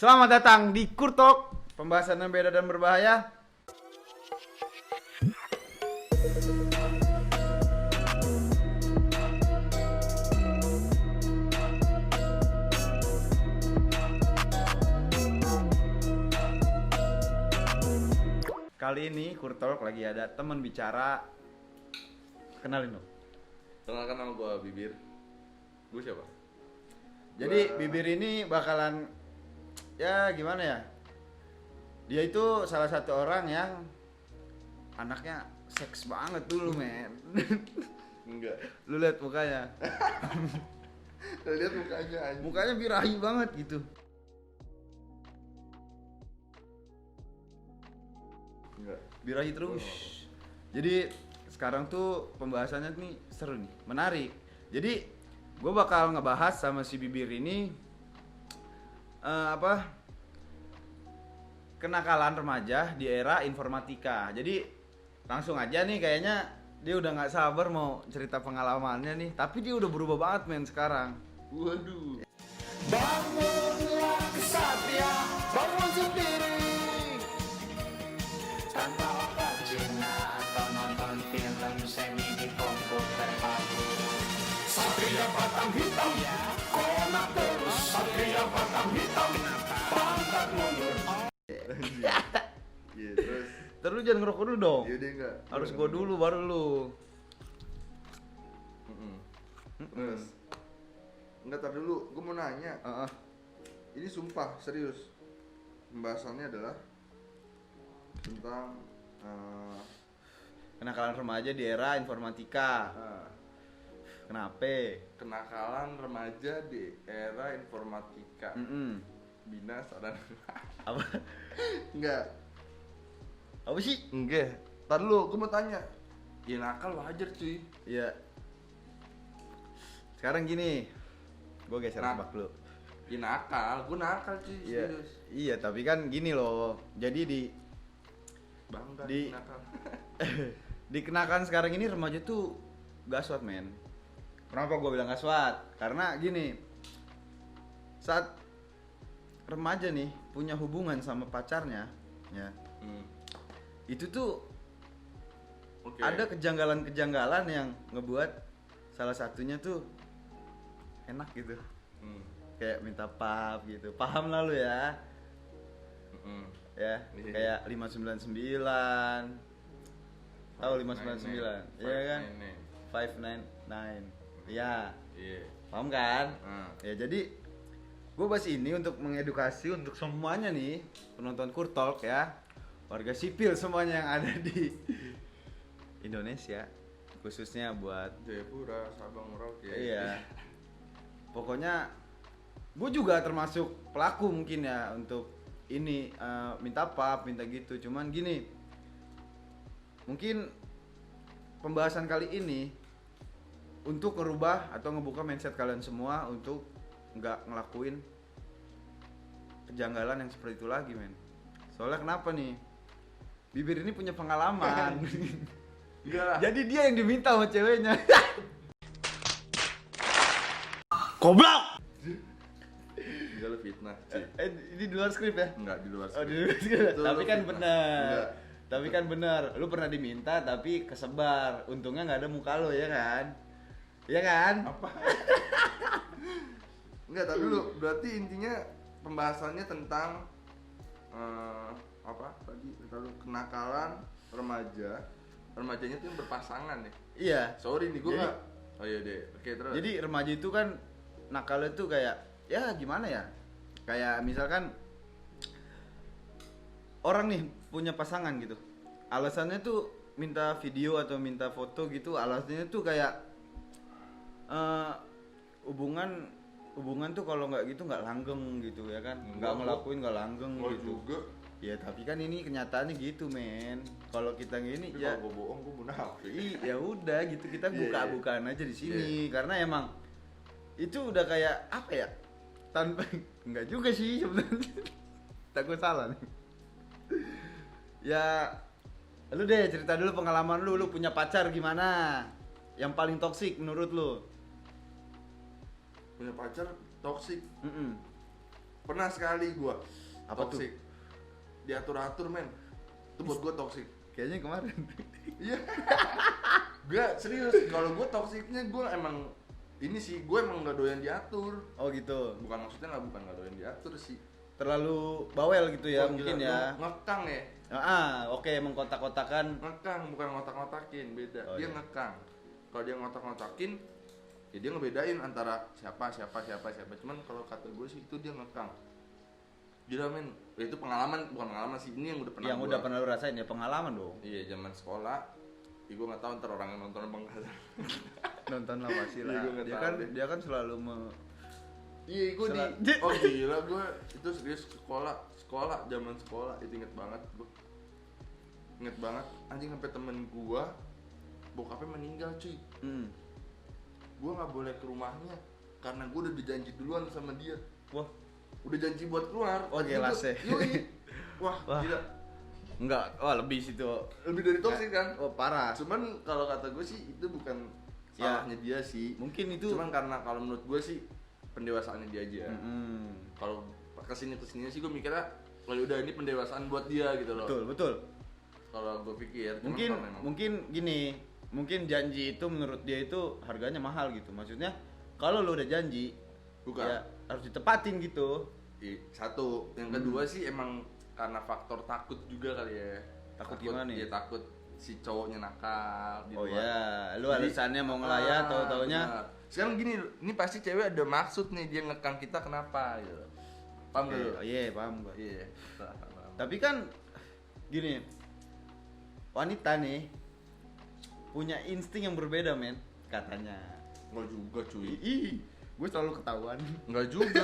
Selamat datang di Kurtok, pembahasan yang beda dan berbahaya. Kali ini Kurtok lagi ada teman bicara. Kenalin dong. Kenalkan nama gue Bibir. Gue siapa? Jadi Bibir ini bakalan, ya gimana ya, dia itu salah satu orang yang anaknya seks banget dulu men. Enggak. Lu lihat mukanya. Lihat mukanya anjing. Mukanya birahi banget gitu. Enggak. Birahi terus. Jadi sekarang tuh pembahasannya nih seru nih, menarik. Jadi gue bakal ngebahas sama si Bibir ini kenakalan remaja di era informatika. Jadi langsung aja nih, kayaknya dia udah nggak sabar mau cerita pengalamannya nih. Tapi dia udah berubah banget men sekarang. Waduh. Bangunlah kesatria, bangun sendiri tanpa obat Cina atau nonton film semi di komputer aku. Satria batang hitam, konak terus. Satria batang hitam, pangkat mundur. Iya, terus. Terus lu jangan ngerokok dulu dong. Iya deh enggak. Harus gua dulu baru lu. Terus. Enggak, tar dulu, gue mau nanya. Ini sumpah serius. Pembahasannya adalah tentang Kenakalan remaja di era informatika. Kenapa? kenakalan remaja di era informatika. Binasa dan Apa? enggak. Apa sih? Enggak. Tar dulu, gue mau tanya. Ya nakal wajar cuy. Iya. Sekarang gini, gue geser sebak dulu. Ya nakal, gue nakal cuy, Iya, serius. iya, tapi kan gini loh. Jadi Bangga Di- nakal. dikenakan sekarang ini remaja tuh gaswat men. Kenapa gue bilang gaswat? Karena gini, saat remaja nih punya hubungan sama pacarnya, ya itu tuh Oke. ada kejanggalan-kejanggalan yang ngebuat salah satunya tuh enak gitu. Kayak minta pap gitu. Paham lah lu ya. Ya, Iya. kayak 599. Tahu 599? Iya kan? 599. Iya. Iya. Paham kan? Ah. Ya jadi gue bahas ini untuk mengedukasi untuk semuanya nih penonton Kurtalk ya, warga sipil semuanya yang ada di Indonesia, khususnya buat Jayapura, Sabang, Merauke. iya. Pokoknya gue juga termasuk pelaku mungkin ya untuk ini, minta pap, minta gitu. Cuman gini, mungkin pembahasan kali ini untuk ngerubah atau ngebuka mindset kalian semua untuk nggak ngelakuin kejanggalan yang seperti itu lagi men. Soalnya kenapa nih, Bibir ini punya pengalaman. Enggak lah. Jadi dia yang diminta sama ceweknya. Enggak, lu fitnah cuy. Ini di luar skrip ya? Enggak, di luar Oh, di skrip. luar skrip. Itu Tapi lu kan fitnah. benar. Enggak. Tapi kan benar. Lu pernah diminta tapi kesebar. Untungnya nggak ada muka lo ya kan? Iya kan? Apa? Enggak, tar dulu. Berarti intinya pembahasannya tentang apa tadi? Lalu kenakalan remaja. Remajanya tuh yang berpasangan ya. Iya. Sorry nih, gue Jadi- nggak. Oh iya deh. Oke, terus. Jadi remaja itu kan nakalnya tuh kayak ya gimana ya? Kayak misalkan orang nih punya pasangan gitu. Alasannya tuh minta video atau minta foto gitu. Alasannya tuh kayak hubungan tuh kalau nggak gitu nggak langgeng gitu ya kan? Nggak Enggak, ngelakuin nggak langgeng Enggak gitu. juga. Ya tapi kan ini kenyataannya gitu men. Kalau kita gini Tapi ya kalau gue bohong, gue munafik. ya udah gitu, kita Iya, buka-bukaan aja di sini karena emang itu udah kayak apa ya, tanpa enggak juga sih sebenarnya. Takut salah nih. Ya lu deh cerita dulu pengalaman lu punya pacar gimana yang paling toksik menurut lu? Punya pacar toksik. Pernah sekali gua Apa tuh? toxic. Diatur-atur men. Itu buat gua toxic. Kayaknya kemarin. Iya. Gua serius, kalau gua toksiknya gua emang ini sih, gua emang nggak doyan diatur. Oh gitu. Bukan maksudnya nggak doyan diatur sih. Terlalu bawel gitu ya Oh, mungkin gila, ya. lu ngekang ya. Oke, mengkotak-kotakan. Ngekang bukan ngotak-ngotakin, beda. Oh, Dia iya. ngekang. Kalau dia ngotak-ngotakin, ya dia ngebedain antara siapa. Cuman kalau kata gue sih itu dia ngekang. Gila men, ya itu pengalaman, bukan pengalaman sih, ini yang udah pernah Yang gua. udah pernah lu rasain ya, pengalaman dong. Iya, zaman sekolah. Ya gue nggak tahu ntar orang yang nonton apa enggak. Nonton lah pasti Iya, lah. gua nggak Dia tahu kan deh. dia kan selalu Iya, gue di. Oh gila, gue itu serius sekolah, zaman sekolah itu inget banget gue. Inget banget, anjing sampai temen gue bokapnya meninggal cuy. Gue nggak boleh ke rumahnya karena gue udah dijanji duluan sama dia. Wah, Udah janji buat keluar. Oh, jelas ya. Yoi. Wah, Wah. gila. enggak. Wah, lebih situ. Lebih dari toksik kan? Oh, parah. Cuman kalau kata gue sih itu bukan Ya. salahnya dia sih. Mungkin itu Cuman karena kalau menurut gue sih pendewasaannya dia aja. Mm-mm. Kalau kesini sih gue mikirnya kalau udah ini pendewasaan buat dia gitu loh. Betul. Kalau gue pikir cuman Mungkin kalau memang- mungkin gini, mungkin janji itu menurut dia itu harganya mahal gitu. Maksudnya kalau lu udah janji, Bukan. ya harus ditepatin gitu. Satu, yang kedua sih emang karena faktor takut juga kali ya. Takut gimana nih? Ya takut si cowoknya nakal di Oh luar. ya, lu Jadi- alasannya mau ngelayat tahu-taunya. benar. Sekarang gini, ini pasti cewek ada maksud nih dia ngekang kita kenapa gitu. Paham gak lu? Oh iya, paham gua. Iya. Tapi kan gini, wanita nih punya insting yang berbeda, men, katanya. Enggak juga cuy. Ih, gue selalu ketahuan. Enggak juga.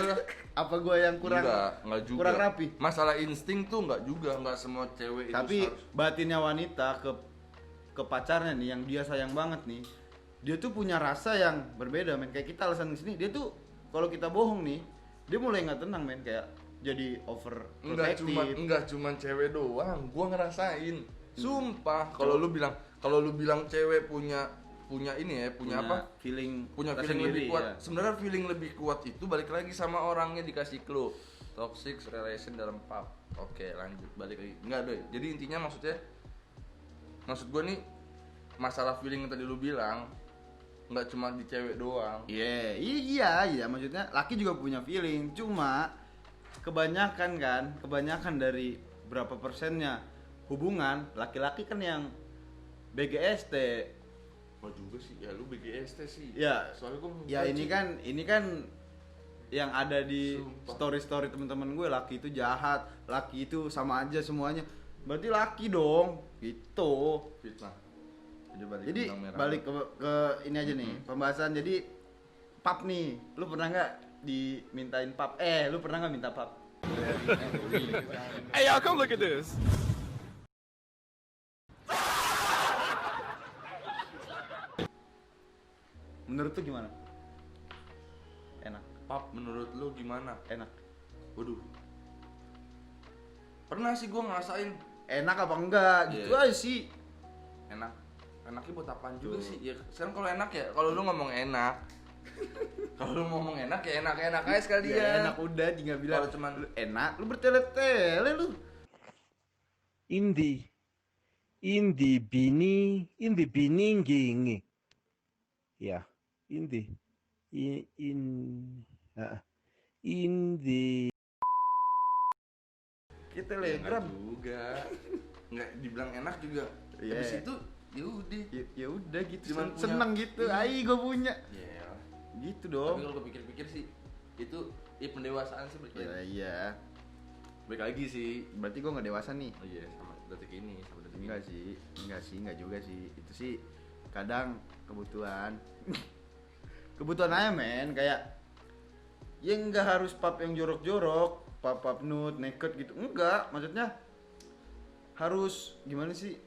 Apa gue yang kurang enggak juga. kurang rapi? Masalah insting tuh enggak juga, enggak semua cewek Tapi itu harus. batinnya wanita ke pacarnya nih yang dia sayang banget nih, dia tuh punya rasa yang berbeda, men. Kayak kita alasan di sini, dia tuh kalau kita bohong nih, dia mulai nggak tenang, men, kayak jadi over protective. Enggak cuman cewek doang, gua ngerasain. Sumpah, kalau lu bilang cewek punya ini ya, punya apa? Punya feeling lebih kuat. Ya. Sebenarnya feeling lebih kuat itu balik lagi sama orangnya dikasih clue. Toxic relation dalam pub. Oke, lanjut balik lagi. Enggak deh. Jadi intinya maksud gue nih masalah feeling yang tadi lu bilang nggak cuma di cewek doang. Iya, maksudnya laki juga punya feeling, cuma kebanyakan dari berapa persennya hubungan laki-laki kan yang BGST. Oh juga sih, ya lu BGST sih. Ya, Soalnya gue ya ini kan yang ada di Sumpah. story teman-teman gue, laki itu jahat, laki itu sama aja semuanya. Berarti laki dong, gitu. fitnah. Jadi balik ke ini aja nih, pembahasan. Jadi pap nih, lu pernah nggak dimintain pap? Lu pernah nggak minta pap? Hey, y'all, come look at this. Menurut tuh gimana? Enak, Pap, menurut lu gimana? enak. Waduh. Pernah sih gue ngerasain Enak apa enggak? Gitu Iya. aja sih. enak. Enaknya buat apaan juga Tuh. sih? Ya sekarang kalau enak ya, kalau lu ngomong enak. Kalau lu ngomong enak ya enak-enak aja sekalian. Ya, enak udah, tinggal bilang. Kalau cuman Lu enak, lu bertele-tele lu. Indi biningingi. Ya, indi. Indi. Kita ya, telegram. enggak juga. Enggak dibilang enak juga. Iya. Habis itu yaudah. Ya udah gitu, Cuman punya- seneng gitu. Iya. Ai gue punya. Iya. Gitu Tapi dong. kalau gue pikir-pikir sih itu pendewasaan sih balik Ya, lagi. iya. Balik lagi sih. Berarti gue nggak dewasa nih. Oh iya, sama detik ini, sama detik Enggak ini. sih, enggak juga sih. Itu sih kadang kebutuhan. Kebutuhan aja, men, kayak ya enggak harus pap yang jorok-jorok, pap nude, naked gitu. Enggak, maksudnya harus gimana sih?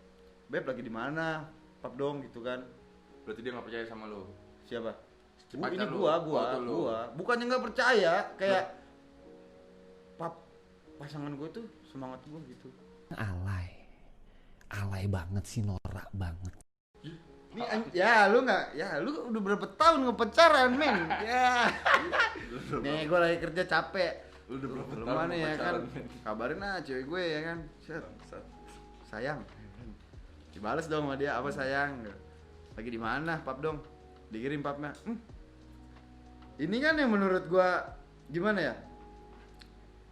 Beb lagi di mana? Pap dong gitu kan. Berarti dia nggak percaya sama lo. Siapa? Pacar Ini lu. gua, Oh, itu lu. bukannya nggak percaya, kayak pap pasangan gue tuh semangat gue gitu. Alay banget sih, norak banget. Nih, lu udah berapa tahun ngepacaran, men? Ya. Nih, gue lagi kerja capek. Lu udah berapa Belum tahun mana ya kan, pacaran, men? kabarin lah cewek gue ya kan. Set, Bangsat. sayang. Dibales dong sama dia, apa sayang? Lagi di mana? Pap dong. Dikirim papnya. Ini kan yang menurut gua gimana ya?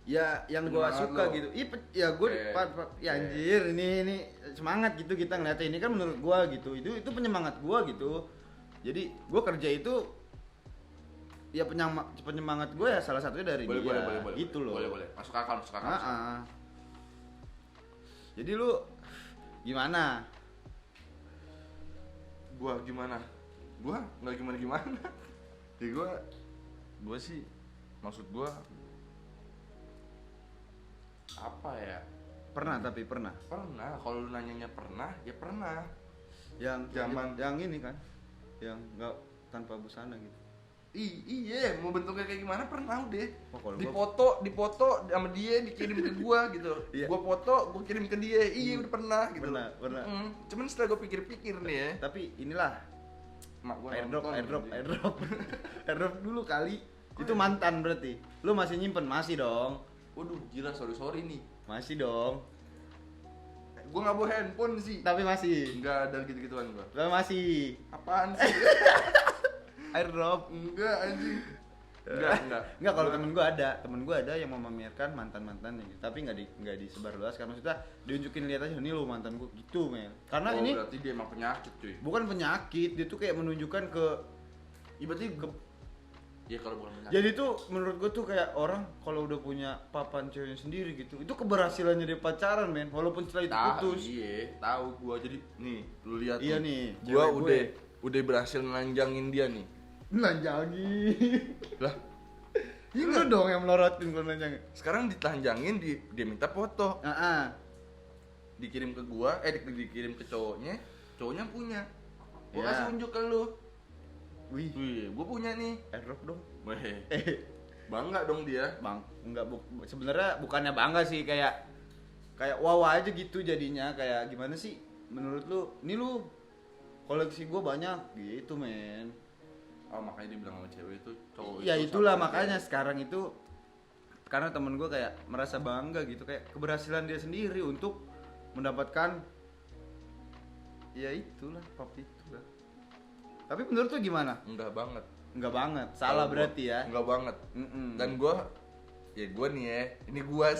Ya yang gua Penyemangat suka lo. gitu. Ya gua ya anjir ini semangat gitu kita ngeliatnya, ini kan menurut gua gitu. Itu penyemangat gua gitu. Jadi gua kerja itu ya penyemangat gua ya salah satunya dari Boleh, dia. boleh. Gitu loh. Boleh. Masuk akal. Jadi lu gimana? Gua gimana? Gua nggak gimana. Ya gua sih maksud gua apa ya? Pernah tapi pernah. Pernah. Kalau lu nanyanya pernah, ya pernah. Yang Zaman- yang ini kan. Yang enggak tanpa busana gitu. Iya, mau bentuknya kayak gimana pernah udah. Oh, kalau Dipoto sama dia dikirim ke gua gitu. Iya. Gua foto, gua kirim ke dia. Iya, udah pernah gitu. Pernah. Cuman setelah gua pikir-pikir nih ya, Tapi inilah mak gua airdrop nonton, anjing. airdrop dulu kali. Itu mantan berarti. Lu masih nyimpen? Masih dong. Waduh, gila sorry nih. Masih dong. Gua nggak bawa handphone sih. Tapi masih. Enggak ada gitu-gituan gua. Tapi masih Apaan sih? airdrop. Enggak anjing. Enggak. Kalau temen gua ada yang memamerkan mantannya gitu. Tapi enggak disebarluaskan, maksudnya diunjukin, lihat aja nih lo mantan gua gitu, men. Karena ini berarti dia emang penyakit, cuy. bukan penyakit, dia tuh kayak menunjukkan ke Berarti ya kalau bukan penyakit. jadi tuh menurut gue tuh kayak orang kalau udah punya papan ceweknya sendiri gitu, itu keberhasilannya dia pacaran, men, walaupun setelah itu putus. Iya, tahu gua. Jadi nih, lu lihat Iya tuh. nih, Gua cewek udah berhasil nanjangin dia nih. nanjangin. Lah, Lu dong yang melorotin kalau nanjangin. sekarang ditelanjangin, dia minta foto. Dikirim ke gua, dikirim ke cowoknya punya. Gua Ya. kasih unjuk ke lu. Wih, Wih, gua punya nih. airdrop dong. Weh, bangga dong dia. Bang, enggak sebenarnya bukannya bangga sih, kayak wow aja gitu jadinya. Kayak gimana sih menurut lu? Ini lu koleksi gua banyak gitu, men. Oh, makanya dia bilang sama cewek itu cowok. Ya itu itulah sama makanya dia. sekarang itu karena temen gue kayak merasa bangga gitu, kayak keberhasilan dia sendiri untuk mendapatkan ya itulah pap itulah. Tapi menurut lu gimana? Enggak banget. Enggak banget, salah Kalau berarti gua, ya. Enggak banget. Mm-mm. Dan gua nih ya, ini gua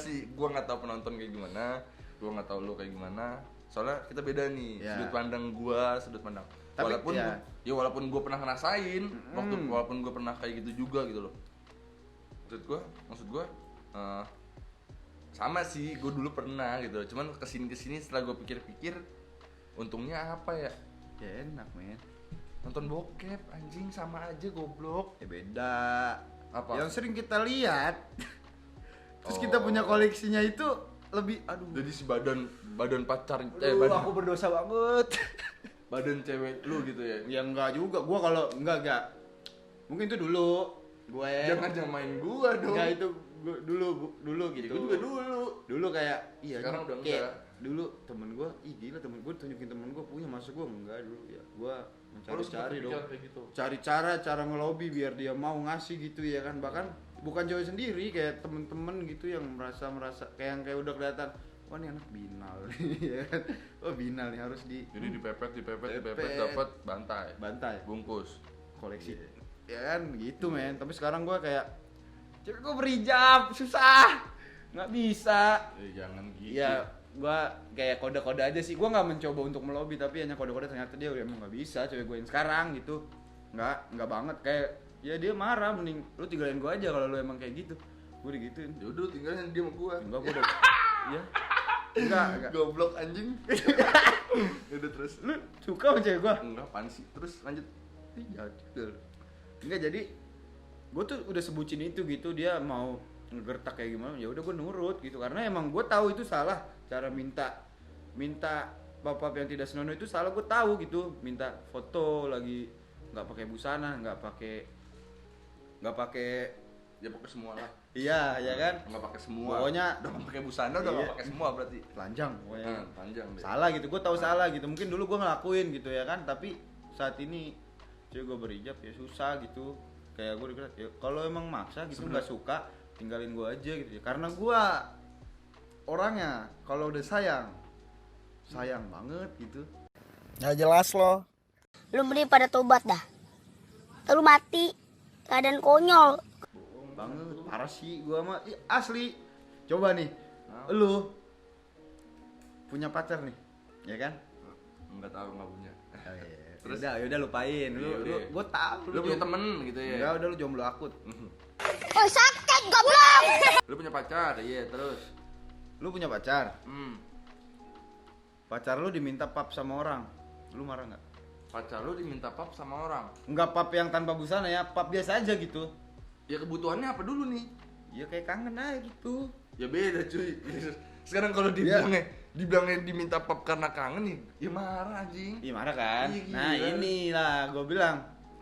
nggak tahu penonton kayak gimana, gua nggak tahu lu kayak gimana. Soalnya kita beda nih, Ya. sudut pandang gua, sudut pandang. Tapi, Walaupun gua pernah ngerasain, walaupun gua pernah kayak gitu juga gitu loh. Maksud gua sama sih, gua dulu pernah gitu. Cuman kesini setelah gua pikir-pikir, untungnya apa ya? Ya enak, men. Nonton bokep, anjing sama aja goblok. Ya beda. Apa? Yang sering kita lihat. Terus Oh. kita punya koleksinya itu lebih Jadi si badan pacar aku berdosa banget. badan cewek lu gitu ya. Ya enggak juga, gua kalau enggak. Mungkin itu dulu gue. Jangan main gua dong. Enggak, itu gua dulu gitu. Gua juga dulu. Dulu kayak iya. Sekarang udah kayak enggak. Dulu temen gua, gila temen gua tunjukin temen gua punya, masa gua enggak dulu ya. Gua Harus mencari-cari dong. kayak gitu. Cari cara ngelobi biar dia mau ngasih gitu ya kan. Bahkan bukan cewek sendiri, kayak temen-temen gitu yang merasa kayak udah kelihatan, wah ini anak binal ya kan. Oh binal nih harus Jadi dipepet Pepet. dapat bantai. bantai Bungkus. koleksi. Iya. Ya kan gitu, men. Tapi sekarang gua kayak cewek gua berhijab susah. Nggak bisa. Jangan gitu. Ya gua kayak kode-kode aja sih. Gua nggak mencoba untuk melobi, tapi hanya kode-kode, ternyata dia udah emang nggak bisa cewek gue yang sekarang gitu. Nggak banget, kayak ya dia marah, mending lu tinggalin gua aja kalau lu emang kayak gitu. Gua digituin. Ya udah tinggalin dia sama gua. Enggak, gua udah iya. Enggak. Goblok anjing. Udah terus. Lu suka sama cewek gua? Enggak, apaan sih? Terus lanjut. Iya, enggak, jadi gue tuh udah sebutin itu gitu, dia mau ngegertak kayak gimana ya udah gue nurut gitu, karena emang gue tahu itu salah, cara minta pap yang tidak senonoh itu salah, gue tahu gitu. Minta foto lagi nggak pakai busana, nggak pakai Ya pakai semua lah. iya ya kan, Enggak pakai semua. Pokoknya- udah nggak pakai busana, udah enggak Iya. pakai semua berarti. telanjang pokoknya. Panjang deh. Salah gitu, gue tahu salah gitu, mungkin dulu gue ngelakuin gitu ya kan, tapi saat ini cuy gue berhijab ya susah gitu. Kayak gue dikira ya, kalau emang maksa gitu nggak suka, tinggalin gue aja gitu ya. Karena gue orangnya kalau udah sayang banget gitu. Nggak jelas lo. Lu mending pada tobat dah. Lu mati keadaan konyol. Bohong banget, parah sih gue mah. Ih, asli. Coba nih, lu punya pacar nih, ya kan? Enggak tahu, enggak punya. Oh, iya. Terus? Udah lupain. Lu gue tahu. Lu punya temen gitu ya? Enggak, udah lu jomblo akut. Oh sakit goblok. Lu punya pacar, iya terus. Lu punya pacar. Pacar lu diminta pap sama orang. Lu marah nggak? Pacar lu diminta pap sama orang. Enggak pap yang tanpa busana ya, pap biasa aja gitu. Ya kebutuhannya apa dulu nih? Ya kayak kangen aja gitu. Ya beda cuy. Sekarang kalau dibilangnya diminta pap karena kangen nih, ya marah anjing. Iya marah kan? Iya, gila. Nah inilah gue bilang,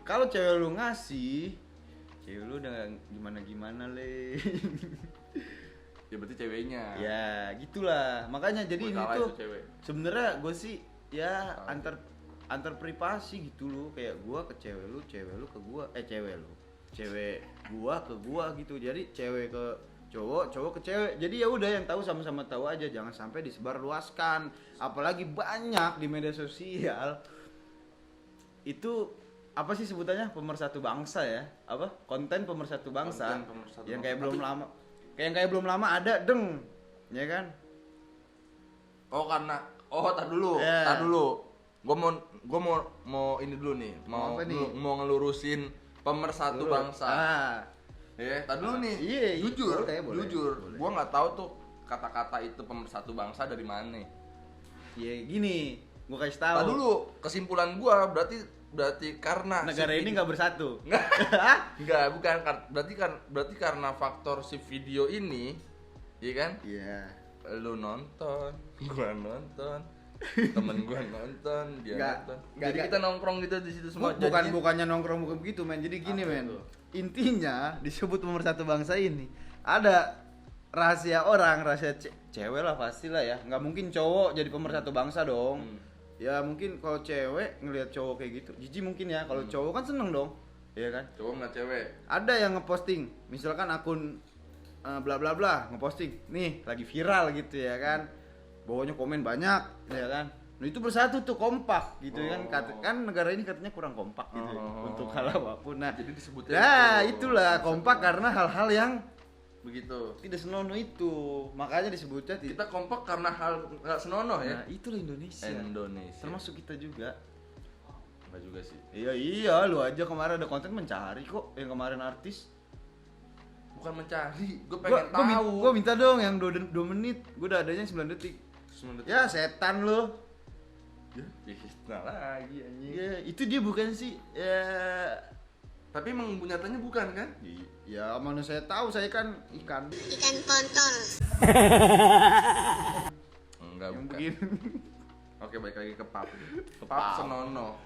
kalau cewek lu ngasih, cewek lu udah gimana le. Ya berarti ceweknya. Ya gitulah. Makanya jadi Gua ini salah tuh itu cewek. sebenarnya gue sih ya antar privasi gitu loh. Kayak gue ke cewek lu ke gue, cewek gua ke gua gitu. Jadi cewek ke cowok ke cewek. Jadi ya udah yang tahu sama-sama tahu aja, jangan sampai disebar luaskan. Apalagi banyak di media sosial. Itu apa sih sebutannya? Pemersatu bangsa ya? Apa? Konten pemersatu bangsa. Konten pemersatu yang bangsa. kayak belum lama ada deng. Ya kan? Tar dulu. Yeah. Tar dulu. Gua mau ini dulu nih. Mau apa nih? Mau ngelurusin pemersatu Dulu. bangsa. Tar dulu nih. Iya, jujur, boleh. Gua nggak tahu tuh kata-kata itu pemersatu bangsa dari mana. Ya gini, gua kasih tahu. Tar dulu, kesimpulan gua berarti karena Negara ini nggak bersatu. Enggak, bukan. Berarti karena faktor si video ini, iya kan? Iya. Lu nonton, gua nonton, temen gua nonton, dia nonton. Jadi kita nongkrong gitu di situ semua. Bukannya nongkrong bukan begitu, men. Jadi gini, Apa men. itu? Intinya disebut pemersatu bangsa ini ada rahasia orang, rahasia cewek lah pastilah ya. Nggak mungkin cowok jadi pemersatu bangsa dong. Ya mungkin kalau cewek ngelihat cowok kayak gitu, jijik mungkin ya. Kalau cowok kan seneng dong, iya kan? Cowok nggak cewek. Ada yang ngeposting, misalkan akun bla bla bla ngeposting, nih lagi viral gitu ya kan, bawahnya komen banyak, ya kan? Nah itu bersatu tuh kompak gitu kan, kan negara ini katanya kurang kompak gitu ya, untuk hal apapun. Nah Jadi disebutnya nah itu. itulah kompak karena hal-hal yang Begitu. tidak senonoh itu, makanya disebutnya Kita kompak karena hal nggak senonoh ya. Nah itulah Indonesia. Termasuk kita juga. Enggak juga sih. Iya, lu aja kemarin ada konten mencari kok, yang kemarin artis. Bukan mencari, gue pengen tahu. Gua minta dong yang 2 menit, gua udah adanya 9 detik. Ya setan lo. Nah lagi anjing. Ya itu dia bukan sih. Ya Tapi emang nyatanya bukan kan? ya mana saya tahu, saya kan ikan. Ikan kontol. Enggak Yang bukan. begini. Oke, balik lagi ke pap. Pap pap. senonoh.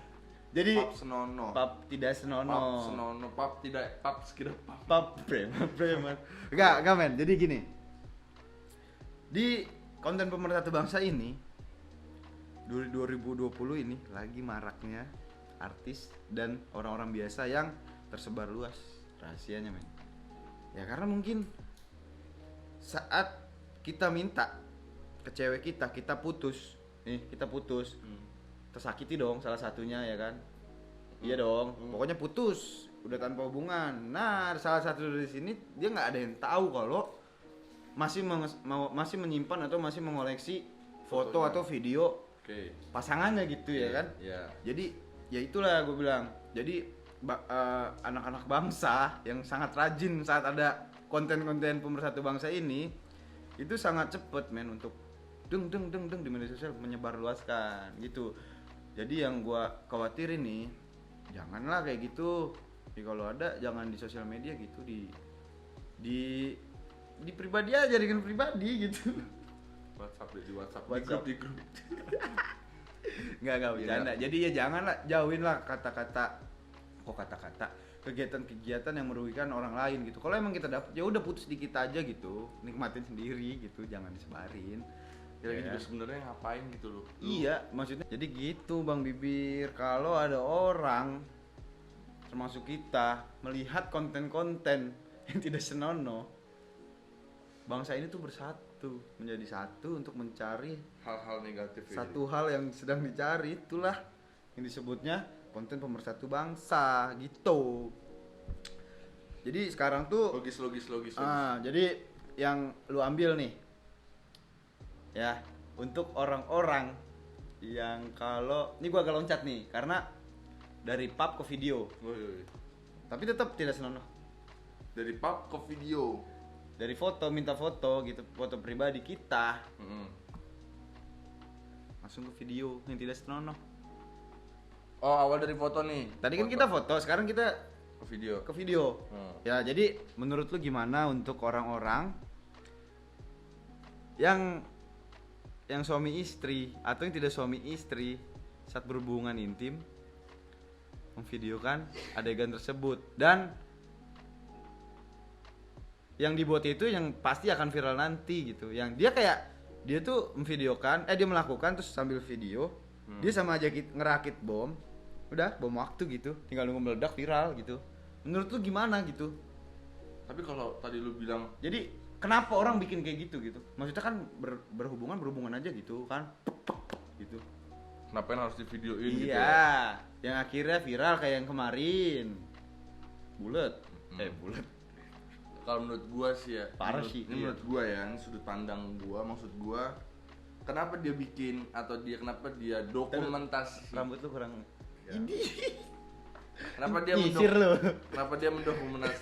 Jadi Pap senonoh. pap tidak senonoh. Pap senonoh. Pap tidak pap sekira pap. Pap preman. Enggak men. Jadi gini. Di konten pemersatu bangsa ini 2020 ini lagi maraknya artis dan orang-orang biasa yang tersebar luas rahasianya, men. Ya karena mungkin saat kita minta ke cewek kita putus. Kita putus. Tersakiti dong salah satunya ya kan. Iya dong. Pokoknya putus, udah tanpa hubungan. Nah, salah satu dari sini dia nggak ada yang tahu kalau masih menyimpan atau masih mengoleksi foto atau video pasangannya gitu ya kan. Jadi ya itulah gue bilang. Jadi anak-anak bangsa yang sangat rajin saat ada konten-konten pemersatu bangsa ini itu sangat cepet men untuk deng di media sosial menyebarluaskan gitu. Jadi yang gue khawatirin nih, janganlah kayak gitu. Jadi kalau ada jangan di sosial media gitu, di pribadi aja, dengan pribadi gitu. Di WhatsApp di grup. Enggak bercanda. Jadi ya janganlah, jauhinlah kata-kata kegiatan-kegiatan yang merugikan orang lain gitu. Kalau emang kita dapet ya udah putus dikit aja gitu, nikmatin sendiri gitu, jangan disebarin. Ya lagi juga sebenarnya ngapain gitu loh. Iya, maksudnya jadi gitu Bang Bibir. Kalau ada orang termasuk kita melihat konten-konten yang tidak senonoh, bangsa ini tuh bersatu, menjadi satu untuk mencari hal-hal negatif ini. satu hal yang sedang dicari, itulah yang disebutnya konten pemersatu bangsa gitu. Jadi sekarang tuh logis. jadi yang lu ambil nih ya, untuk orang-orang yang kalau ini gua agak loncat nih karena dari pub ke video, tapi tetap tidak senonoh. Dari pub ke video, Dari foto, minta foto gitu, foto pribadi kita langsung ke video yang tidak senonoh. Oh, awal dari foto nih. Tadi kan kita foto, sekarang kita ke video. ke video. Ya, jadi menurut lu gimana untuk orang-orang yang suami istri atau yang tidak suami istri saat berhubungan intim memvideokan adegan tersebut, dan yang dibuat itu yang pasti akan viral nanti gitu. Yang dia tuh memvideokan, dia melakukan terus sambil video, dia sama aja ngerakit bom, udah bom waktu gitu, tinggal nunggu meledak viral gitu. Menurut lu gimana gitu? Tapi kalau tadi lu bilang, Jadi kenapa orang bikin kayak gitu gitu? Maksudnya kan berhubungan aja gitu kan? Gitu. kenapa harus di videoin gitu? Iya, yang akhirnya viral kayak yang kemarin. Bulet. Bulet. Kalau menurut gua sih ya, Parah sih, ini iya. menurut gua ya, ini sudut pandang gua, maksud gua kenapa dia bikin atau kenapa dia dokumentasi, Rambut lu kurang. Ya. kenapa dia Nyisir lu. kenapa dia mendokumentasi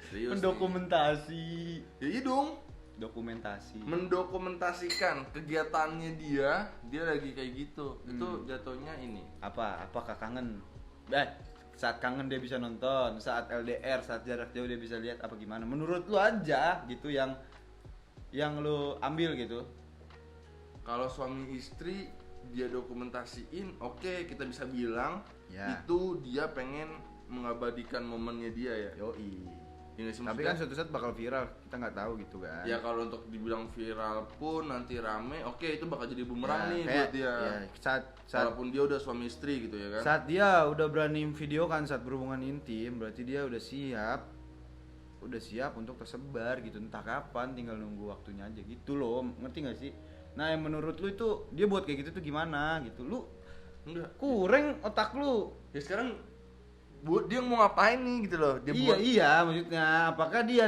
serius Mendokumentasi. nih. Ya iya dong, Dokumentasi. mendokumentasikan kegiatannya dia lagi kayak gitu. Itu jatuhnya ini Apakah kangen? Saat kangen dia bisa nonton, saat LDR, saat jarak jauh dia bisa lihat apa gimana? Menurut lu aja gitu yang lu ambil gitu. kalau suami istri dia dokumentasiin, oke, kita bisa bilang Ya. itu dia pengen mengabadikan momennya dia ya. Yoi. Ya nggak sih, Tapi maksudnya? kan suatu saat bakal viral, kita nggak tahu gitu kan. Ya kalau untuk dibilang viral pun nanti rame, oke, itu bakal jadi bumerang Ya, nih kayak- buat dia. ya, saat Walaupun dia udah suami istri gitu ya kan. saat dia udah berani video kan saat berhubungan intim, berarti dia udah siap untuk tersebar gitu, entah kapan, tinggal nunggu waktunya aja gitu loh, ngerti gak sih? Nah, yang menurut lu itu dia buat kayak gitu tuh gimana gitu? Lu Enggak. kurang otak lu. Ya sekarang buat dia mau ngapain nih gitu loh. Dia buat Iya, maksudnya apakah dia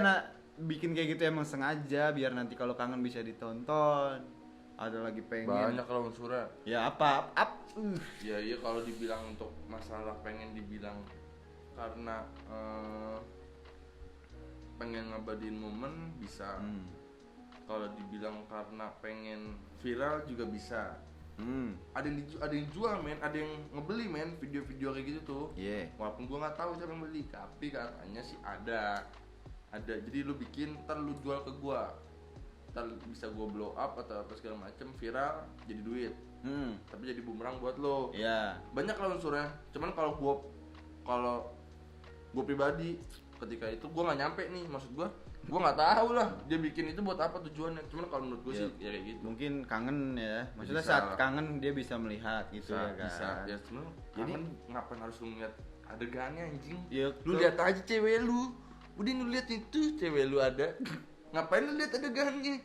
bikin kayak gitu emang sengaja biar nanti kalau kangen bisa ditonton? Ada lagi pengen. banyak kalau unsurnya. Ya apa? Ya iya, kalau dibilang untuk masalah pengen dibilang karena pengen ngabadiin momen bisa. Kalau dibilang karena pengen viral juga bisa. Ada yang jual men, ada yang ngebeli men video-video kayak gitu tuh. Iya. Walaupun gua nggak tahu siapa yang beli, tapi katanya sih ada. Jadi lu bikin, ntar lu jual ke gua, ntar bisa gua blow up atau apa segala macem, viral jadi duit. Tapi jadi bumerang buat lo. Iya. Banyak lah unsurnya. Cuman kalau gua pribadi ketika itu gua nggak nyampe nih, maksud gua nggak tahu lah dia bikin itu buat apa tujuannya. Cuman kalau menurut gua Ya, sih ya kayak gitu. Mungkin kangen ya. Maksudnya Bisa saat lah. kangen dia bisa melihat gitu ya kan. Bisa. Ya sebenarnya Jadi- kangen ngapain harus lu ngeliat adegannya anjing? Ya, Lu lihat aja cewek lu. Udah lu lihat itu cewek lu ada. Ngapain lu lihat adegannya?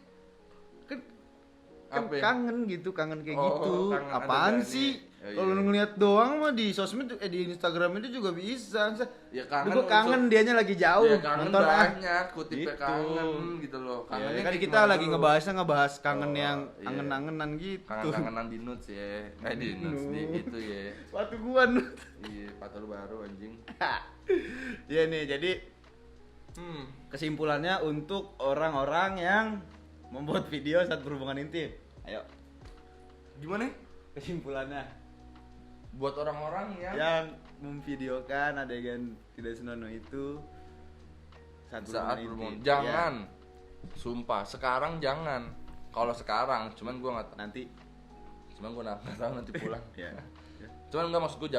kan Apa ya? kangen gitu, kangen kayak Oh, gitu. kangen Apaan adegannya. sih? Ya, iya. Kalau ngeliat doang mah di sosmed di Instagram itu juga bisa. Ya Gue kangen dianya lagi jauh. Ya kangen nonton banyak, kutipnya Gitu. kangen gitu loh. Ya, Kangennya kan kayak kita gimana lagi dulu? ngebahas kangen Oh, yang iya. angen-angenan gitu. Kangen-kangenan di nuts ya. Di nuts nih gitu ya. Waktu gua Iya, patul baru anjing. Iya nih, jadi kesimpulannya untuk orang-orang yang membuat video saat berhubungan intim. Ayo, Gimana? kesimpulannya. Buat orang-orang yang Yang memvideokan adegan tidak senonoh itu saat saat berhubungan berhubungan, intim. jangan. Sumpah, sekarang jangan. Kalau sekarang, cuman gua nggak Ya, nanti nggak tahu nanti pulang. ya. Cuman nggak, maksud gua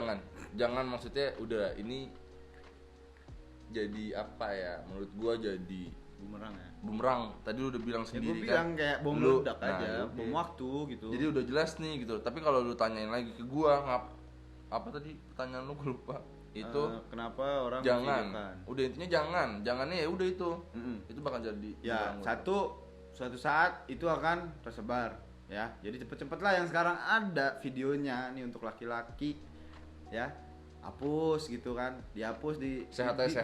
jangan maksudnya udah ini jadi apa ya? Menurut gua jadi Bumerang ya. bumerang. Tadi lu udah bilang Ya gue sendiri bilang kan. kayak bom Lu- meledak nah, aja, oke. bom waktu gitu. Jadi udah jelas nih gitu. Tapi kalau lu tanyain lagi ke gua apa tadi pertanyaan lu, gua lupa. itu kenapa orang jangan. memvideokan. Udah intinya jangannya ya udah itu. Itu bakal jadi Ya, bumerang. suatu saat itu akan tersebar ya. Jadi cepet-cepet lah yang sekarang ada videonya nih untuk laki-laki ya. Hapus gitu kan. Dihapus Sehat aja,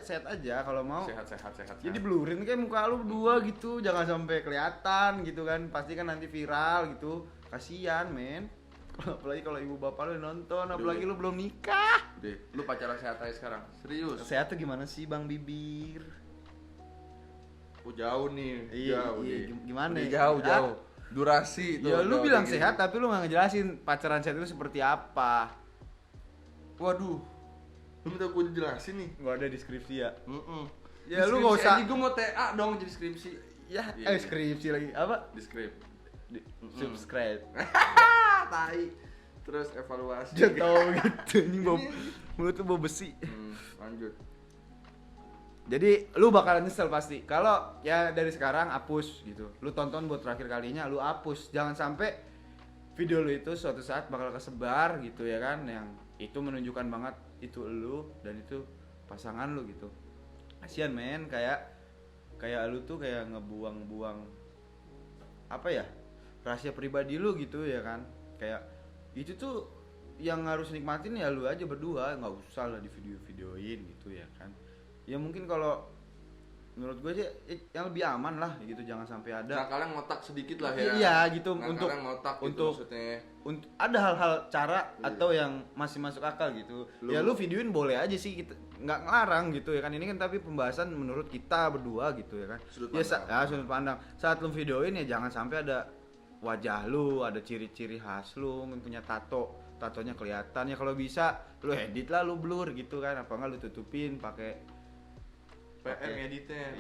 sehat aja kalau mau. Sehat. Jadi blurin kayak muka lu berdua gitu, jangan sampai kelihatan gitu kan. Pasti kan nanti viral gitu. Kasihan, men. Apalagi kalau ibu bapak lu nonton, apalagi lu belum nikah. Deh, lu pacaran sehat aja sekarang. Serius. Sehat tuh gimana sih, Bang Bibir? Oh, jauh nih. Iya, gimana? Udah ya? jauh. Durasi itu. Ya lu udah bilang gitu. sehat tapi lu gak ngejelasin pacaran sehat itu seperti apa. Waduh. Lu minta gue jelasin nih. Gak ada deskripsi ya. Ya lu nggak usah. Ini gue mau TA dong jadi skripsi. Ya, Iya. skripsi lagi apa? Deskrip. Subscribe. Tai. Terus evaluasi. Jangan tahu gitu ini bau mulut tuh bau besi. Lanjut. Jadi lu bakalan nyesel pasti. Kalau ya dari sekarang hapus gitu. Lu tonton buat terakhir kalinya lu hapus. Jangan sampai video lu itu suatu saat bakal kesebar gitu ya kan, yang itu menunjukkan banget itu lu dan itu pasangan lu gitu. Kasian men, kayak lu tuh kayak ngebuang-buang apa ya? Rahasia pribadi lu gitu ya kan. Kayak itu tuh yang harus nikmatin ya lu aja berdua, nggak usah lah di video-videoin gitu ya kan. Ya mungkin kalau menurut gue sih yang lebih aman lah gitu, jangan sampai ada. Nah, kalian ngotak sedikit lah ya. Iya gitu, nah, untuk ngotak gitu untuk maksudnya. untuk ada hal-hal cara atau yang masih masuk akal gitu. Ya lu videoin boleh aja sih, kita nggak ngelarang gitu ya kan. Ini kan tapi pembahasan menurut kita berdua gitu ya kan. Sudut Sudut pandang. Saat lu videoin ya jangan sampai ada wajah lu, ada ciri-ciri khas lu, punya tatonya kelihatan ya. Kalau bisa lu edit lah, lu blur gitu kan, apa enggak lu tutupin pakai PM editnya.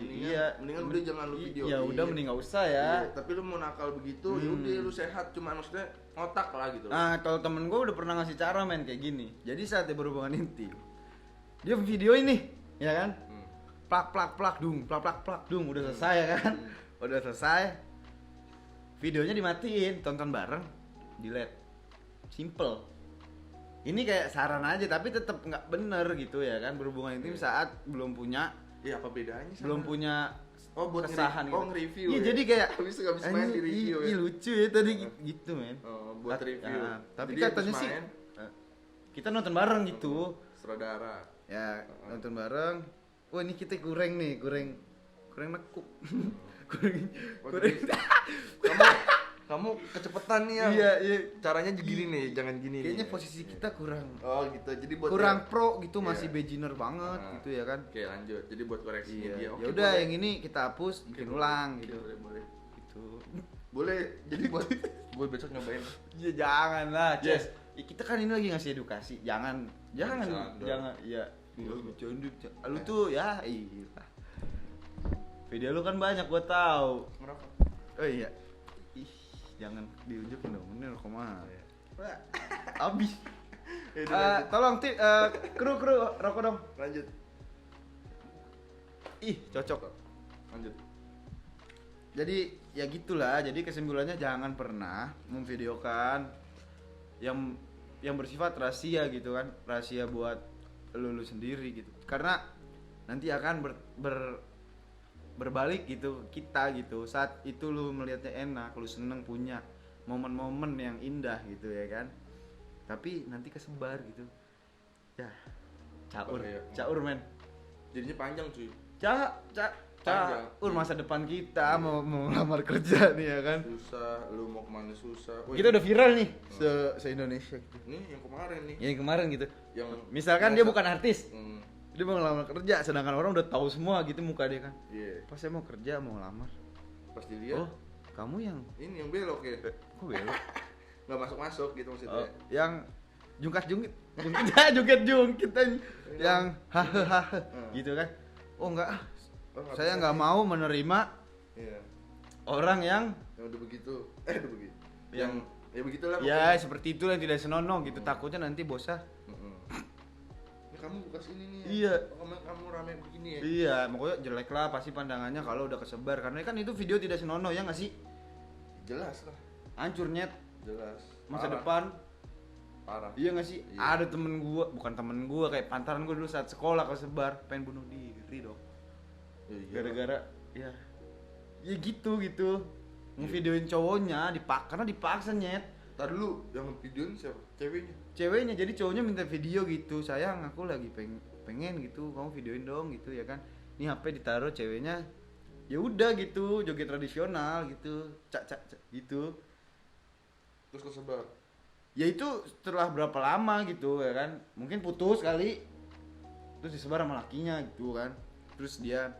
Mendingan udah jangan lu video. Ya udah mending nggak usah ya. Iya, tapi lu mau nakal begitu, ya udah lu sehat, cuma maksudnya ngotak lah gitu. Nah, kalau temen gue udah pernah ngasih cara main kayak gini. Jadi saat dia berhubungan intim, dia video ini, ya kan? Plak dung, udah selesai ya kan? Udah selesai. Videonya dimatiin, tonton bareng, delete. Simple. Ini kayak saran aja, tapi tetap nggak bener gitu ya kan? Berhubungan intim saat belum punya. Ya apa bedanya sama? Belum punya buat kesahan gitu. nge-review. Iya, ya? jadi kayak habis main di review ya. Iya lucu ya tadi gitu, men. Buat review. Tapi Jadi katanya habis sih main, kita nonton bareng gitu. saudara. Ya, nonton bareng. Wah, ini kita kurang nekuk. Kamu kecepatan nih ya. Iya. Caranya gini nih, jangan gini Kayaknya nih. posisi kita kurang Gitu. Jadi buat pro gitu, masih beginner banget gitu ya kan. Oke, lanjut. Jadi buat koreksinya Iya. dia. Ya udah yang ini kita hapus, bikin ulang gitu. Boleh. Gitu. Boleh. Jadi buat gue besok nyobain. Ya jangan lah, Yes. Ya, kita kan ini lagi ngasih edukasi. Jangan. Bercanda. Iya. Lu tuh ya iya. Video lu kan banyak gua tahu. Merokok. Oh iya. Ih, jangan diunjuk dong. Ini rokok mahal ya. Abis. Tolong kru rokok dong. Lanjut. Ih, cocok. Lanjut. Jadi ya gitulah. Jadi kesimpulannya jangan pernah memvideokan yang bersifat rahasia gitu kan. Rahasia buat lu sendiri gitu. Karena nanti akan berbalik gitu kita gitu. Saat itu lu melihatnya enak, lu seneng punya momen-momen yang indah gitu ya kan. Tapi nanti kesebar gitu. Ya. Caur men. Jadinya panjang cuy. Caur masa depan kita mau ngelamar kerja nih ya kan. Susah, lu mau kemana susah. Kita udah viral nih se Indonesia gitu. Nih yang kemarin nih. Yang kemarin gitu. Yang Misalkan dia bukan artis. Hmm. Dia mau ngelamar kerja, sedangkan orang udah tahu semua gitu muka dia kan. Iya. Pas saya mau kerja, mau ngelamar. Pas dilihat. Oh, kamu yang Ini yang belok ya. kok belok? Nggak masuk gitu maksudnya. Yang jungkat-jungkit yang hahaha gitu kan. Oh enggak, saya nggak mau menerima Iya. orang yang Yang udah begitu. Udah begitu. Yang ya begitulah. ya seperti itu yang tidak senonoh gitu. Takutnya nanti bosnya. Ini kamu buka sini nih. Iya. Kamu rame begini ya. Iya, pokoknya jelek lah pasti pandangannya kalau udah kesebar. Karena kan itu video tidak senonoh ya nggak sih? Jelas lah. Hancur nyet Jelas. masa Parah. depan. parah. Iya nggak sih? Iya. Ada temen gua, bukan temen gua, kayak pantaran gua dulu saat sekolah kesebar pengen bunuh diri dong. Iya. Gara-gara ya gitu ngevideoin cowoknya karena dipaksa nyet. Tadi dulu yang videoin siapa? Ceweknya, jadi cowoknya minta video gitu, sayang aku lagi pengen gitu, kamu videoin dong gitu ya kan. Ini HP ditaruh, ceweknya ya udah gitu, joget tradisional gitu, cak gitu. Terus kesebar. Ya itu setelah berapa lama gitu ya kan, mungkin putus kali, terus disebar sama lakinya gitu kan. Terus dia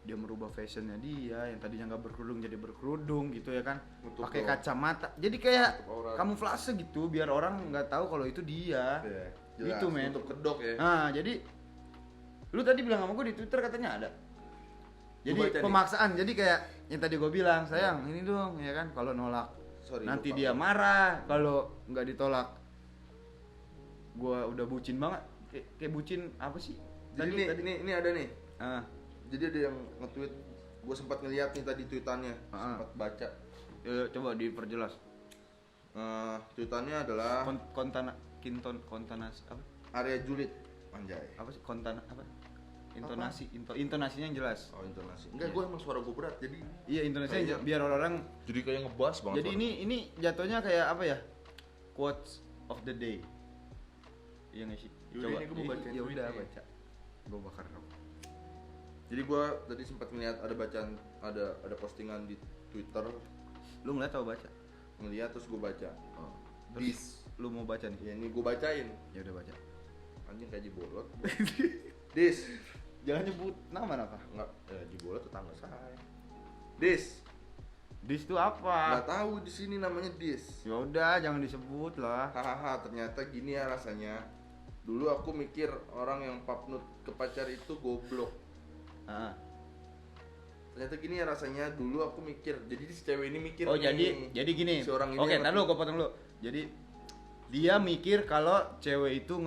merubah fashionnya dia yang tadinya nggak berkerudung jadi berkerudung gitu ya kan, pakai kacamata, jadi kayak kamuflase gitu biar orang nggak tahu kalau itu dia. Jelas, gitu men, untuk kedok ya. nah jadi lu tadi bilang sama gue di Twitter katanya ada, jadi baca pemaksaan nih. Jadi kayak yang tadi gue bilang, sayang ini dong ya kan, kalau nolak nanti dia marah, kalau nggak ditolak gue udah bucin banget, kayak bucin apa sih Jadi tadi ini ada nih. jadi ada yang nge-tweet, gue sempat ngeliat nih tadi tweetannya, sempat baca. Coba diperjelas. Tweetannya adalah kontanas apa? Arya Julid, anjay. Apa sih apa? Intonasi, intonasinya yang jelas. Oh, intonasi. Enggak, gue emang suara gue berat, jadi Iya, intonasinya biar orang jadi kayak ngebas banget. Jadi ini jatuhnya kayak apa ya? Quotes of the day. Iya nggak sih? Yaudah, ini gue mau bacain Ya udah tweetnya. baca. Gue bakar kamu. Jadi gue tadi sempat ngeliat ada bacaan, ada postingan di Twitter, Lu ngeliat atau baca? ngeliat terus gue baca. Oh. Dis, Lu mau baca nih? ya ini gue bacain. Ya udah baca. Anjing kayak Jibolot. Dis, Jangan nyebut nama apa? enggak, Jibolot tetangga saya. Dis, Dis itu apa? nggak tahu di sini namanya Dis. Ya udah, jangan disebut lah. Hahaha, ternyata gini ya rasanya. Dulu aku mikir orang yang papnut ke pacar itu goblok. Ah. Ternyata gini ya rasanya. Dulu aku mikir. Jadi si cewek ini mikir. Oh, nih, jadi gini. si orang ini Oke, yang ntar lu gue potong lu. Jadi dia mikir kalau cewek itu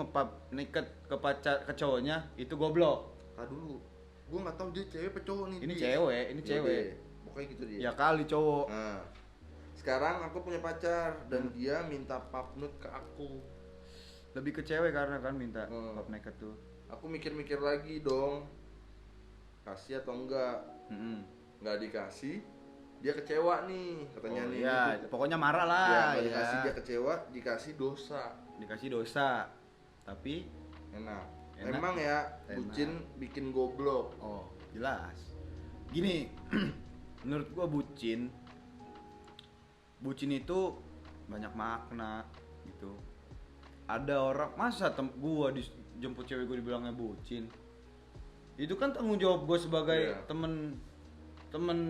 neket ke cowoknya itu goblok. dulu. Gue nggak tahu dia cewek apa cowok nih. Ini Dis. cewek, ini Yaudah, cewek. Pokoknya gitu dia. Ya kali cowok. Nah, sekarang aku punya pacar dan dia minta papnut ke aku. Lebih ke cewek karena kan minta Hmm. pap naked tuh. Aku mikir-mikir lagi dong. Kasih atau enggak? Nggak dikasih, dia kecewa nih katanya nih. Ya, Gitu. pokoknya marah lah. Ya, nggak dikasih dia kecewa, dikasih dosa. Dikasih dosa. Tapi Enak. Enak. Emang ya, Enak. bucin bikin goblok. oh, jelas. Gini, menurut gua bucin itu banyak makna gitu. Ada orang masa gua dijemput cewek gua dibilangnya bucin. Itu kan tanggung jawab gua sebagai Iya. temen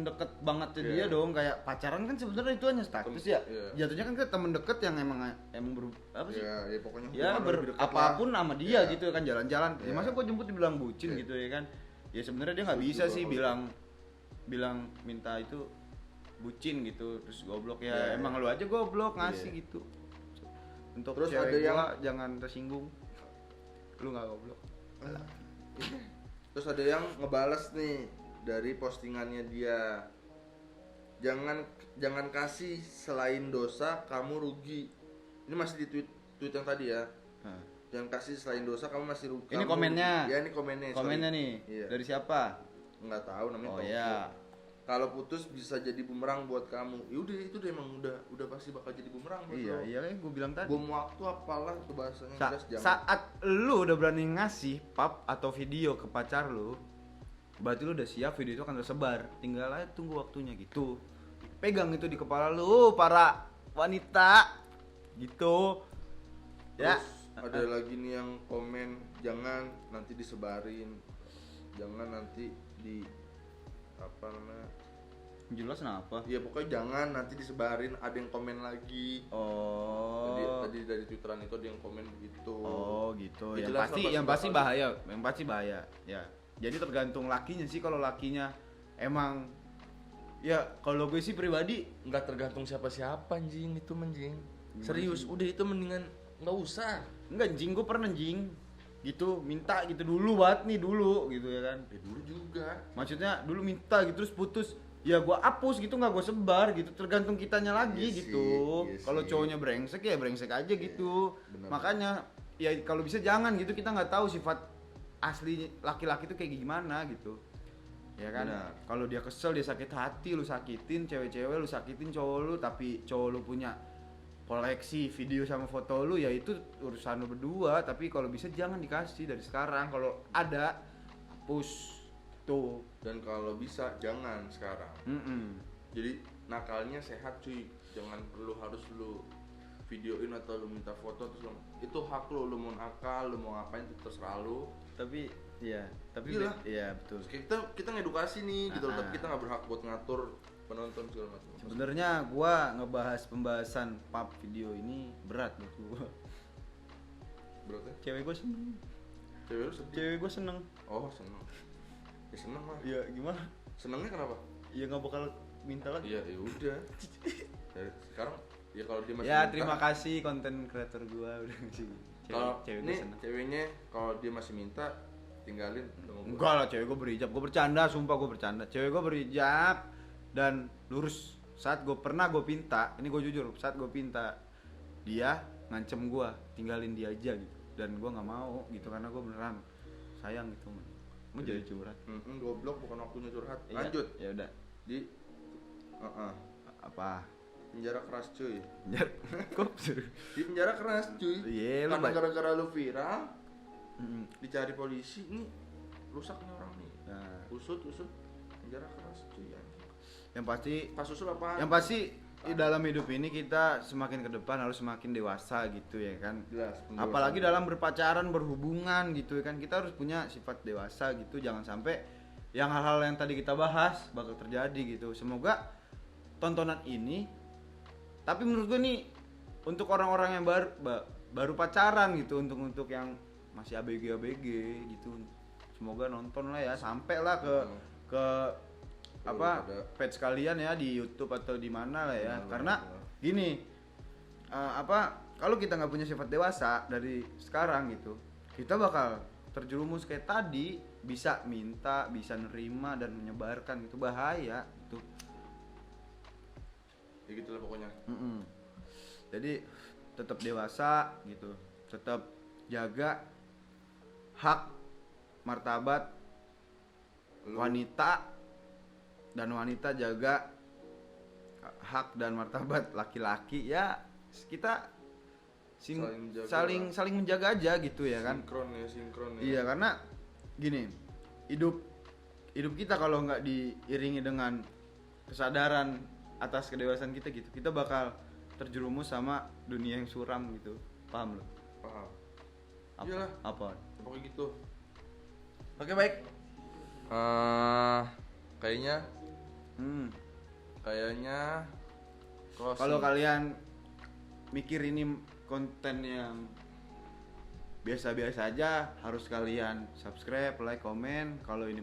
deket banget Iya. dia dong. Kayak pacaran kan sebenarnya itu hanya status ya. Iya. Jatuhnya kan ke temen deket yang emang apa sih? Ya pokoknya Ya hubungan lebih dekat apapun lah. sama dia Ya. gitu kan, jalan-jalan. Ya Ya. masa gua jemput dibilang bucin Ya. gitu ya kan. Ya sebenarnya dia nggak Setuju bisa sih banget. bilang minta itu bucin gitu terus goblok ya. Ya, Emang ya. lu aja goblok ngasih Iya. gitu. Untuk Terus cewek ada yang- gua jangan tersinggung. Lu nggak goblok. Terus ada yang ngebales nih dari postingannya dia. Jangan kasih selain dosa kamu rugi. Ini masih di tweet yang tadi ya. Nah. Jangan kasih selain dosa kamu masih rugi. Ini komennya. Ya ini komennya. Komennya sorry. nih Iya. dari siapa? Nggak tahu namanya. Oh Tokyo. ya. Kalau putus bisa jadi bumerang buat kamu. Yaudah itu deh emang udah pasti bakal jadi bumerang buat Iya, lo. iya kan gua bilang tadi. Bom waktu apalah itu bahasanya jelas jangan. Saat lu udah berani ngasih pap atau video ke pacar lu, berarti lu udah siap video itu akan tersebar. Tinggal aja tunggu waktunya gitu. Pegang itu di kepala lu para wanita gitu. Ya. Terus ada lagi nih yang komen jangan nanti disebarin. Jangan nanti di apa namanya? Jelas kenapa? Ya pokoknya jangan nanti disebarin, ada yang komen lagi. Oh. Tadi dari Twitteran itu ada yang komen begitu. Oh, gitu. Ya, Yang jelas pasti lah, yang pasti pasti bahaya, yang pasti bahaya. Ya. Jadi tergantung lakinya sih, kalau lakinya emang ya kalau gue sih pribadi Nggak tergantung siapa-siapa anjing itu menjing. Serius, udah itu mendingan nggak usah. enggak jing, gue pernah jing gitu minta gitu dulu banget nih dulu gitu ya kan. Ya dulu juga. Maksudnya dulu minta gitu terus putus. ya gue hapus gitu, nggak gue sebar gitu, tergantung kitanya lagi Iya gitu. sih, iya Kalau sih. cowoknya brengsek ya brengsek aja gitu. benar. Makanya ya kalau bisa jangan gitu, kita nggak tahu sifat asli laki-laki itu kayak gimana gitu. Ya kan, Benar. kalau dia kesel, dia sakit hati, lu sakitin, cewek-cewek lu sakitin cowok lu, tapi cowok lu punya koleksi video sama foto lu, ya itu urusan lu berdua. Tapi kalau bisa jangan dikasih dari sekarang, kalau ada hapus tuh. Dan kalau bisa jangan sekarang. Jadi nakalnya sehat cuy, jangan perlu harus lu videoin atau lu minta foto terus itu hak lu mau nakal, lu mau ngapain itu terserah lu. Tapi iya, tapi Gila. iya betul. Kita ngedukasi nih gitu loh, Ah. tapi kita nggak berhak buat ngatur penonton segala macam. Sebenarnya gua ngebahas pembahasan pub video ini berat buat gua. Berarti Cewek gua seneng. cewek lu sedih. Cewek gua seneng. Oh seneng. Ya seneng lah. Ya gimana? Senengnya kenapa? Ya nggak bakal minta lagi. Iya ya udah. Dari sekarang ya kalau dia masih Ya minta, terima kasih konten kreator gua udah ngasih. Kalau Cewek gua nih seneng. ceweknya kalau dia masih minta tinggalin sama gua. Enggak lah, cewek gue berijab, gue bercanda, sumpah gue bercanda. Cewek gue berijab dan lurus. Saat gue pernah gue pinta, ini gue jujur, saat gue pinta dia ngancem gue, tinggalin dia aja gitu. Dan gue nggak mau gitu karena gue beneran sayang gitu. Mau jadi curhat. Goblok bukan waktunya curhat. Iya, Lanjut Ya udah. di Apa? penjara keras cuy. Kok? Di penjara keras cuy. Iya, lu Karena baik. gara-gara lu viral Mm-mm. dicari polisi nih rusak nih orang nih. Nah, Usut penjara keras cuy ya. yang pasti Pas usul apa? yang pasti di dalam hidup ini kita semakin ke depan harus semakin dewasa gitu ya kan. Jelas. Apalagi dalam berpacaran, berhubungan gitu ya kan, kita harus punya sifat dewasa gitu. Jangan sampai yang hal-hal yang tadi kita bahas bakal terjadi gitu. Semoga tontonan ini, tapi menurut gue nih untuk orang-orang yang baru pacaran gitu, untuk yang masih ABG gitu, semoga nonton lah ya, sampai lah ke apa page kalian ya di YouTube atau di mana lah ya. Karena gini, kalau kita nggak punya sifat dewasa dari sekarang gitu, kita bakal terjerumus kayak tadi, bisa minta, bisa nerima dan menyebarkan, itu bahaya itu. Ya gitu lah pokoknya. Jadi tetap dewasa gitu, tetap jaga hak martabat wanita, dan wanita jaga hak dan martabat laki-laki ya. Kita saling menjaga aja gitu ya kan. Sinkron ya. Iya, karena gini, hidup kita kalau nggak diiringi dengan kesadaran atas kedewasaan kita gitu, kita bakal terjerumus sama dunia yang suram gitu. Paham lo? Paham. Apa? Iyalah. Apa? Pokoknya gitu. Oke baik. Kayaknya closing. Kalau kalian mikir ini konten yang biasa-biasa aja, harus kalian subscribe, like, komen. Kalau ini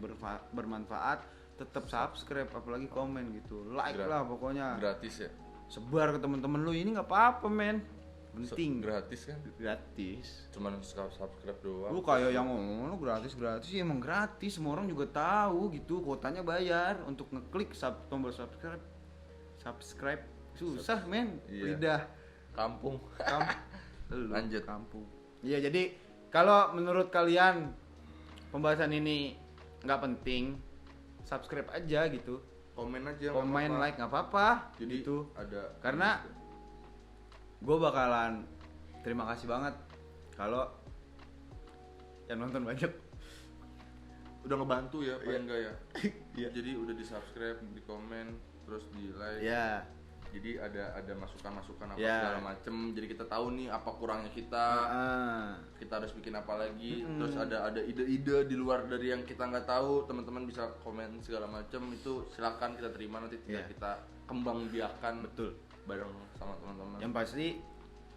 bermanfaat, tetap subscribe, apalagi komen gitu. Like lah pokoknya. gratis ya. Sebar ke temen-temen lu, ini nggak apa-apa men. Penting. Gratis kan? Gratis. Cuman subscribe doang. Lu kayak yang ngomong lu gratis ya, emang gratis, semua orang juga tahu gitu. Kuotanya bayar untuk ngeklik tombol subscribe susah men. Iya. Lidah Kampung. Lu Lanjut. kampung. Iya, jadi kalau menurut kalian pembahasan ini nggak penting, subscribe aja gitu. Komen aja. Komen, nggak apa-apa. like, nggak apa-apa. Jadi gitu. ada. Karena gue bakalan terima kasih banget kalau yang nonton banyak. Udah ngebantu ya, paling Iya. enggak ya. Iya. Jadi udah di subscribe, di komen, terus di like. Ya. Jadi ada masukan-masukan apa Ya. segala macem. Jadi kita tahu nih apa kurangnya kita. Kita harus bikin apa lagi. Terus ada ide-ide di luar dari yang kita nggak tahu. Teman-teman bisa komen segala macem. Itu silakan kita terima, nanti tinggal Ya. kita kembang biakan Betul. bareng sama teman-teman. Yang pasti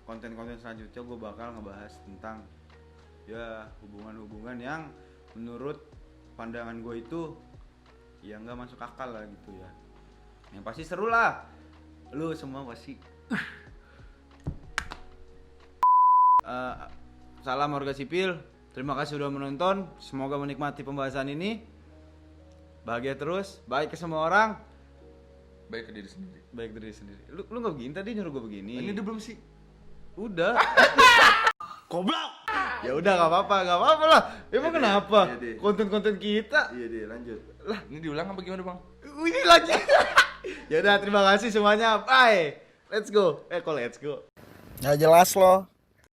konten-konten selanjutnya gue bakal ngebahas tentang ya hubungan-hubungan yang menurut pandangan gue itu ya nggak masuk akal lah gitu ya. Yang pasti seru lah. Lu semua pasti. Salam warga sipil. Terima kasih sudah menonton. Semoga menikmati pembahasan ini. Bahagia terus, baik ke semua orang. baik ke diri sendiri. Baik diri sendiri. Lu nggak begini tadi nyuruh gue begini. Ini dia belum sih. Udah. Goblok. Ya udah nggak apa-apa lah. Emang kenapa? Iya, deh. Konten-konten kita. Iya deh, lanjut. Lah, ini diulang apa gimana, Bang? Ini lagi. Ya udah terima kasih semuanya. Bye. Let's go. Kok let's go. Nggak jelas lo.